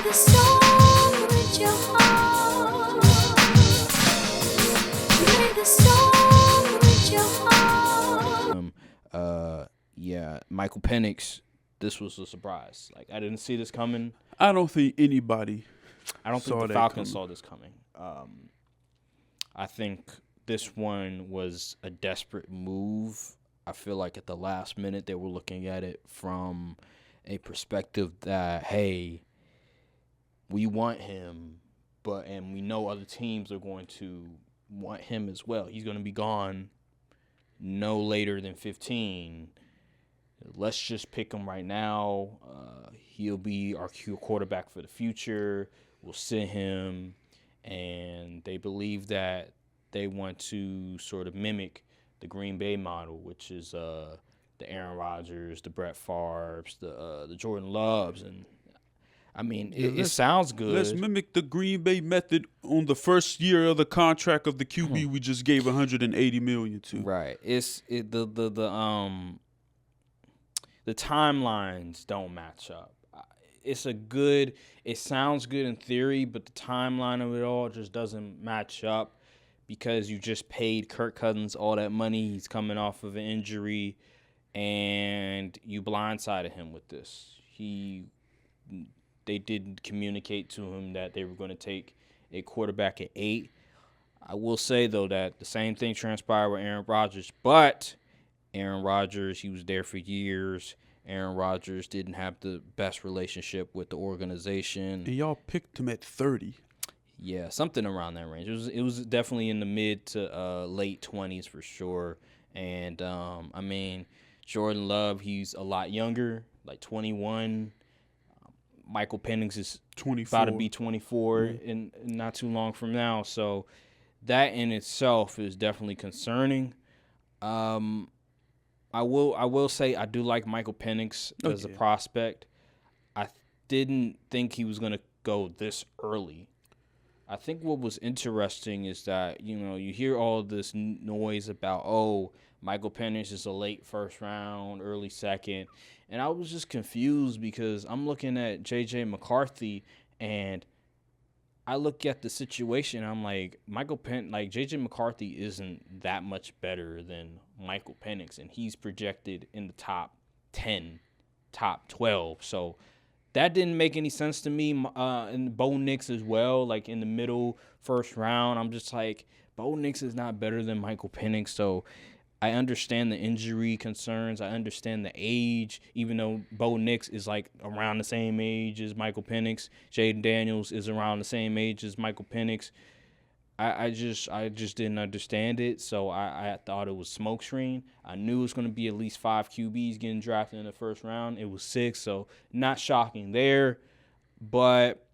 the song with your heart. Play the song with your heart. Yeah, Michael Penix, this was a surprise. Like, I didn't see this coming. I don't think anybody I don't think saw the that Falcons coming. saw this coming. I think this one was a desperate move. I feel like at the last minute they were looking at it from a perspective that, hey, we want him, and we know other teams are going to want him as well. He's going to be gone no later than 15. Let's just pick him right now. He'll be our quarterback for the future. We'll sit him. And they believe that they want to sort of mimic the Green Bay model, which is the Aaron Rodgers, the Brett Favres, the Jordan Loves. And, I mean, it sounds good. Let's mimic the Green Bay method on the first year of the contract of the QB we just gave $180 million to. Right. The timelines don't match up. It sounds good in theory, but the timeline of it all just doesn't match up because you just paid Kirk Cousins all that money. He's coming off of an injury, and you blindsided him with this. They didn't communicate to him that they were going to take a quarterback at 8. I will say, though, that the same thing transpired with Aaron Rodgers, but Aaron Rodgers, he was there for years. Aaron Rodgers didn't have the best relationship with the organization. And y'all picked him at 30. Yeah, something around that range. It was definitely in the mid to late 20s for sure. And, I mean, Jordan Love, he's a lot younger, like 21. Michael Penix is 24. about to be 24 in not too long from now. So that in itself is definitely concerning. I will say I do like Michael Penix as a prospect. I didn't think he was going to go this early. I think what was interesting is that, you hear all this noise about, Michael Penix is a late first round, early second. And I was just confused because I'm looking at J.J. McCarthy, and I look at the situation, I'm like, J.J. McCarthy isn't that much better than Michael Penix, and he's projected in the top 10, top 12. So that didn't make any sense to me. And Bo Nix as well, like in the middle first round, I'm just like, Bo Nix is not better than Michael Penix. So I understand the injury concerns. I understand the age, even though Bo Nix is like around the same age as Michael Penix. Jaden Daniels is around the same age as Michael Penix. I just didn't understand it, so I thought it was smokescreen. I knew it was going to be at least 5 QBs getting drafted in the first round. It was 6, so not shocking there. But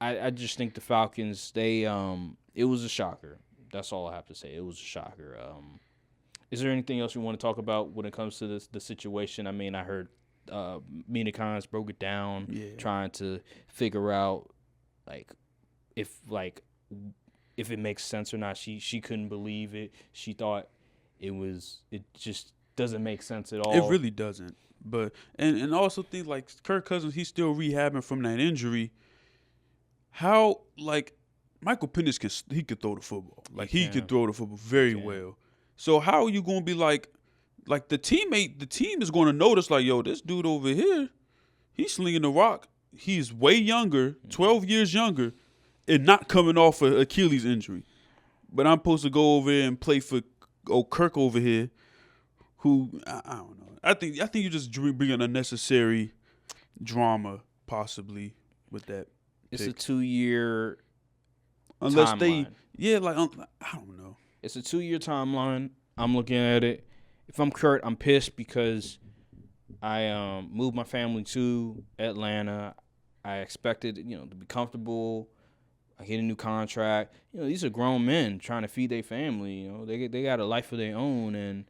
I just think the Falcons, it was a shocker. That's all I have to say. It was a shocker. Is there anything else you want to talk about when it comes to the situation? I mean, I heard Mina Kimes broke it down, trying to figure out if it makes sense or not. She couldn't believe it. She thought it just doesn't make sense at all. It really doesn't. But and also things like Kirk Cousins, he's still rehabbing from that injury. How Michael Penix could throw the football. He could throw the football very well. So how are you going to be like the team is going to notice yo, this dude over here, he's slinging the rock. He's way younger, 12 years younger, and not coming off an Achilles injury. But I'm supposed to go over here and play for Kirk over here, who I don't know. I think you just bring an unnecessary drama possibly with that. It's pick. a 2-year unless timeline. I don't know. It's a 2-year timeline. I'm looking at it. If I'm Kurt, I'm pissed because I moved my family to Atlanta. I expected, to be comfortable. I get a new contract. These are grown men trying to feed their family. They got a life of their own. And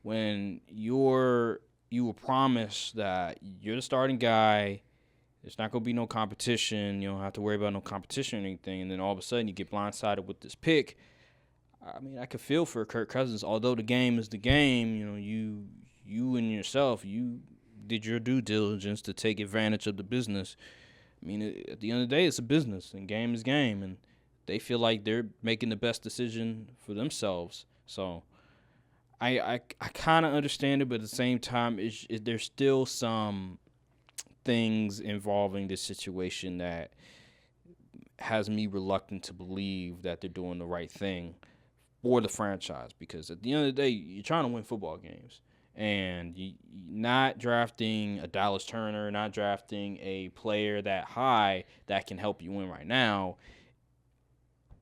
when you were promised that you're the starting guy, there's not going to be no competition. You don't have to worry about no competition or anything. And then all of a sudden you get blindsided with this pick. I mean, I could feel for Kirk Cousins. Although the game is the game, you and yourself, you did your due diligence to take advantage of the business. I mean, at the end of the day, it's a business, and game is game, and they feel like they're making the best decision for themselves. So I kind of understand it, but at the same time, there's still some things involving this situation that has me reluctant to believe that they're doing the right thing for the franchise, because at the end of the day, you're trying to win football games. And not drafting a Dallas Turner, not drafting a player that high that can help you win right now.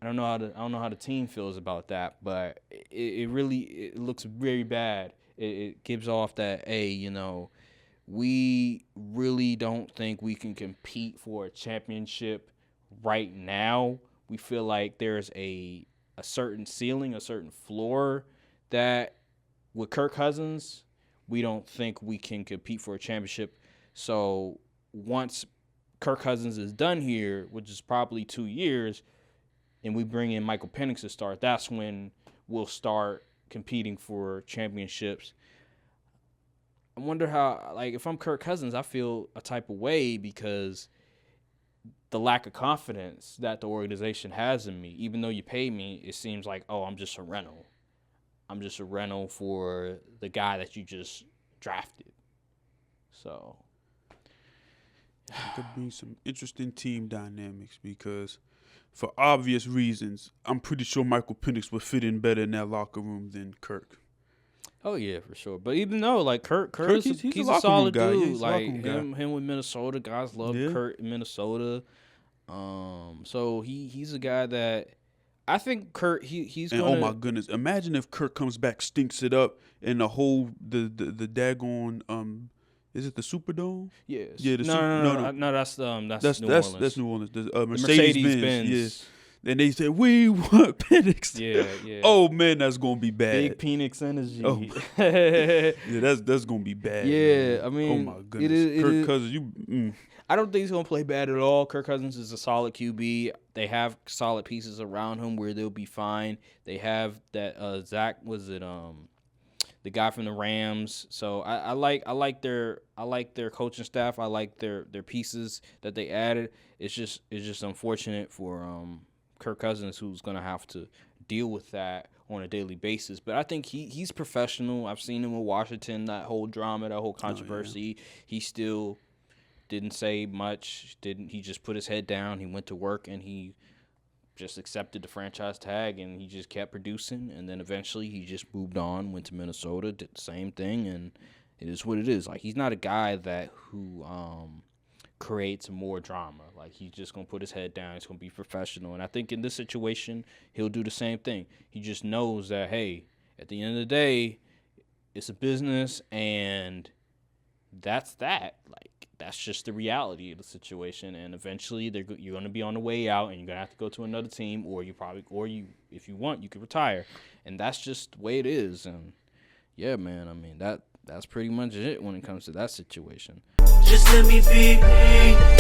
I don't know how the team feels about that, but it really looks very bad. It gives off that, hey, you know, we really don't think we can compete for a championship right now. We feel like there's a certain ceiling, a certain floor that with Kirk Cousins, we don't think we can compete for a championship. So once Kirk Cousins is done here, which is probably 2 years, and we bring in Michael Penix to start, that's when we'll start competing for championships. I wonder how, like, if I'm Kirk Cousins, I feel a type of way because the lack of confidence that the organization has in me. Even though you pay me, it seems like, oh, I'm just a rental. I'm just a rental for the guy that you just drafted. So it could be some interesting team dynamics because, for obvious reasons, I'm pretty sure Michael Penix would fit in better in that locker room than Kirk. Oh yeah, for sure. But even though like Kirk he's a solid dude. Yeah, like him with Minnesota, guys love Kurt in Minnesota. So he's a guy that I think Kurt he's and gonna. Oh my goodness! Imagine if Kirk comes back, stinks it up, and the whole the daggone is it the Superdome? Yes. Yeah. No. That's New Orleans. That's New Orleans. The Mercedes-Benz. Yes. And they said we want Penix. Yeah. Oh man, that's gonna be bad. Big Penix energy. Oh. Yeah, that's gonna be bad. Yeah, man. I mean, oh my goodness, Kirk Cousins, I don't think he's gonna play bad at all. Kirk Cousins is a solid QB. They have solid pieces around him where they'll be fine. They have that Zach, was it the guy from the Rams. So I like their coaching staff. I like their pieces that they added. It's just unfortunate for Kirk Cousins, who's gonna have to deal with that on a daily basis. But I think he's professional. I've seen him with Washington, that whole drama, that whole controversy. Oh, yeah. He still didn't say much. He just put his head down. He went to work and he just accepted the franchise tag and he just kept producing. And then eventually he just moved on, went to Minnesota, did the same thing, and it is what it is. Like, he's not a guy who creates more drama. Like, he's just gonna put his head down. He's gonna be professional. And I think in this situation he'll do the same thing. He just knows that, hey, at the end of the day, it's a business, and that's that. Like, that's just the reality of the situation. And eventually you're gonna be on the way out, and you're gonna have to go to another team, or if you want, you could retire. And that's just the way it is. And yeah, man, I mean, that's pretty much it when it comes to that situation. Just let me be me.